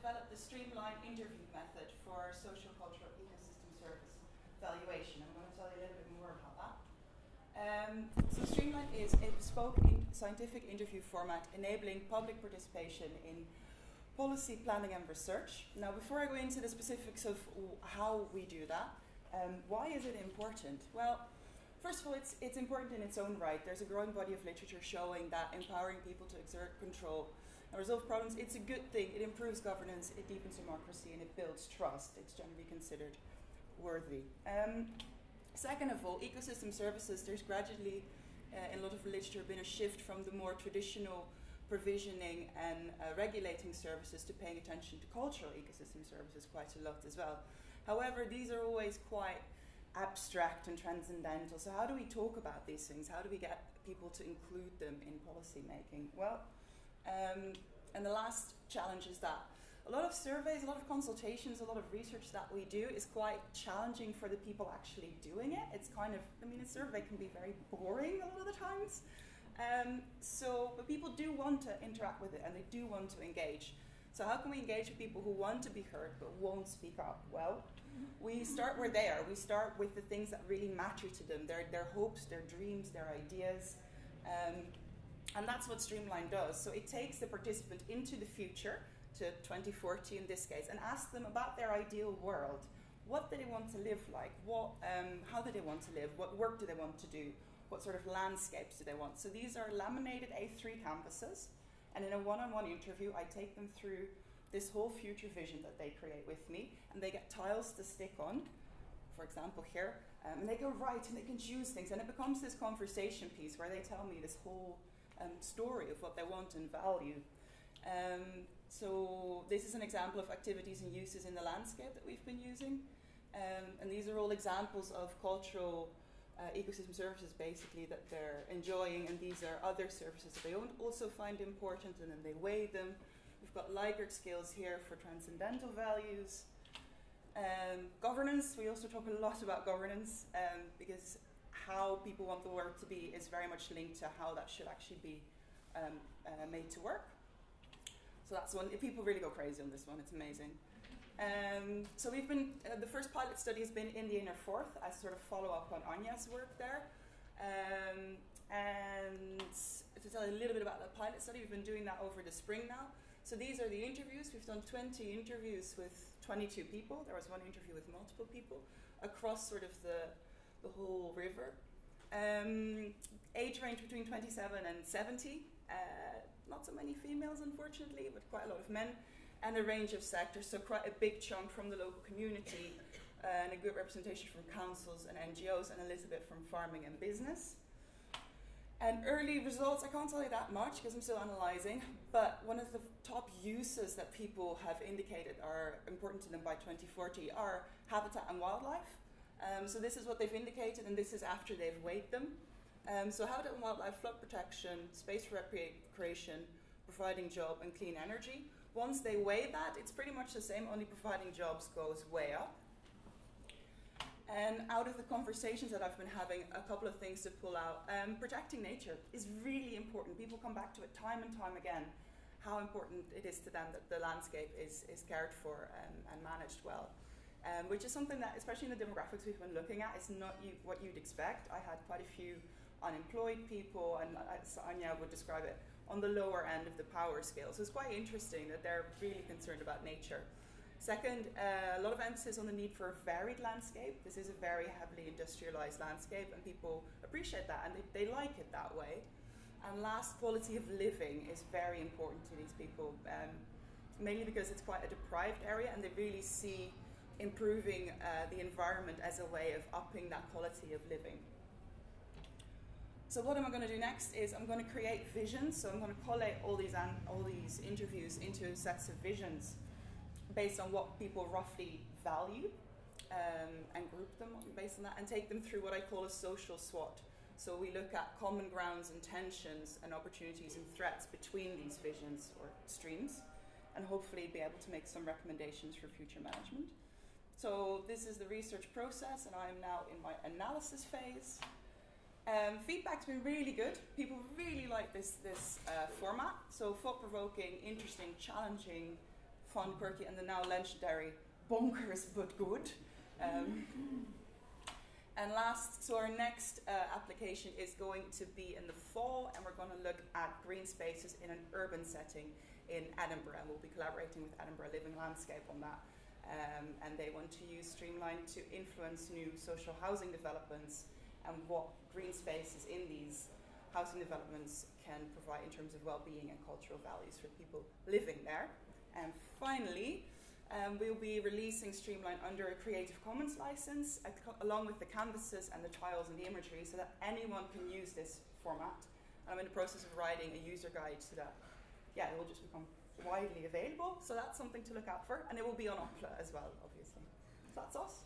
developed the Streamline interview method for socio-cultural ecosystem service valuation. I'm going to tell you a little bit more about that. So Streamline is a bespoke scientific interview format enabling public participation in policy planning and research. Now, before I go into the specifics of how we do that, why is it important? Well, first of all, it's important in its own right. There's a growing body of literature showing that empowering people to exert control and resolve problems, it's a good thing. It improves governance, it deepens democracy, and it builds trust. It's generally considered worthy. Second of all, ecosystem services, there's gradually, in a lot of literature, been a shift from the more traditional provisioning and regulating services to paying attention to cultural ecosystem services quite a lot as well. However, these are always quite abstract and transcendental. So how do we talk about these things? How do we get people to include them in policy making? Well, and the last challenge is that a lot of surveys, a lot of consultations, a lot of research that we do is quite challenging for the people actually doing it. It's kind of, I mean, a survey can be very boring a lot of the times. But people do want to interact with it and they do want to engage. So how can we engage with people who want to be heard but won't speak up? Well, we start where they are. We start with the things that really matter to them, their hopes, their dreams, their ideas. And that's what Streamline does. So it takes the participant into the future, to 2040 in this case, and asks them about their ideal world. What do they want to live like? How do they want to live? What work do they want to do? What sort of landscapes do they want? So these are laminated A3 canvases, and in a one-on-one interview, I take them through this whole future vision that they create with me, and they get tiles to stick on, for example here, and they go right, and they can choose things, and it becomes this conversation piece where they tell me this whole story of what they want and value. So this is an example of activities and uses in the landscape that we've been using, and these are all examples of cultural ecosystem services basically that they're enjoying, and these are other services that they also find important, and then they weigh them. We've got Likert scales here for transcendental values. Governance, we also talk a lot about governance because how people want the work to be is very much linked to how that should actually be made to work. So that's one, people really go crazy on this one, it's amazing. So we've been, the first pilot study has been in the inner fourth as sort of follow-up on Anja's work there. And to tell you a little bit about the pilot study, we've been doing that over the spring now. So these are the interviews. We've done 20 interviews with 22 people. There was one interview with multiple people across sort of the whole river. Age range between 27 and 70. Not so many females, unfortunately, but quite a lot of men. And a range of sectors, so quite a big chunk from the local community, and a good representation from councils and NGOs, and a little bit from farming and business. And early results, I can't tell you that much because I'm still analysing, but one of the top uses that people have indicated are important to them by 2040 are habitat and wildlife. So this is what they've indicated, and this is after they've weighed them. So habitat and wildlife, flood protection, space for recreation, providing job, and clean energy. Once they weigh that, it's pretty much the same, only providing jobs goes way up. And out of the conversations that I've been having, a couple of things to pull out. Protecting nature is really important. People come back to it time and time again, how important it is to them that the landscape is cared for and managed well. Which is something that, especially in the demographics we've been looking at, is not what you'd expect. I had quite a few unemployed people, and as Anja would describe it, on the lower end of the power scale. So it's quite interesting that they're really concerned about nature. Second, a lot of emphasis on the need for a varied landscape. This is a very heavily industrialized landscape, and people appreciate that, and they like it that way. And last, quality of living is very important to these people, mainly because it's quite a deprived area, and they really see improving the environment as a way of upping that quality of living. So what am I going to do next is I'm going to create visions. So I'm going to collate all these interviews into sets of visions based on what people roughly value, and group them based on that, and take them through what I call a social SWOT. So we look at common grounds and tensions and opportunities and threats between these visions or streams, and hopefully be able to make some recommendations for future management. So this is the research process, and I am now in my analysis phase. Feedback's been really good. People really like this format. So thought-provoking, interesting, challenging, fun, quirky, and the now legendary bonkers but good. And last, so our next application is going to be in the fall, and we're going to look at green spaces in an urban setting in Edinburgh, and we'll be collaborating with Edinburgh Living Landscape on that. And they want to use Streamline to influence new social housing developments and what green spaces in these housing developments can provide in terms of well-being and cultural values for people living there. And finally, we'll be releasing Streamline under a Creative Commons license, along with the canvases and the tiles and the imagery, so that anyone can use this format. And I'm in the process of writing a user guide so that, it will just become widely available. So that's something to look out for, and it will be on Opla as well, obviously. So that's us.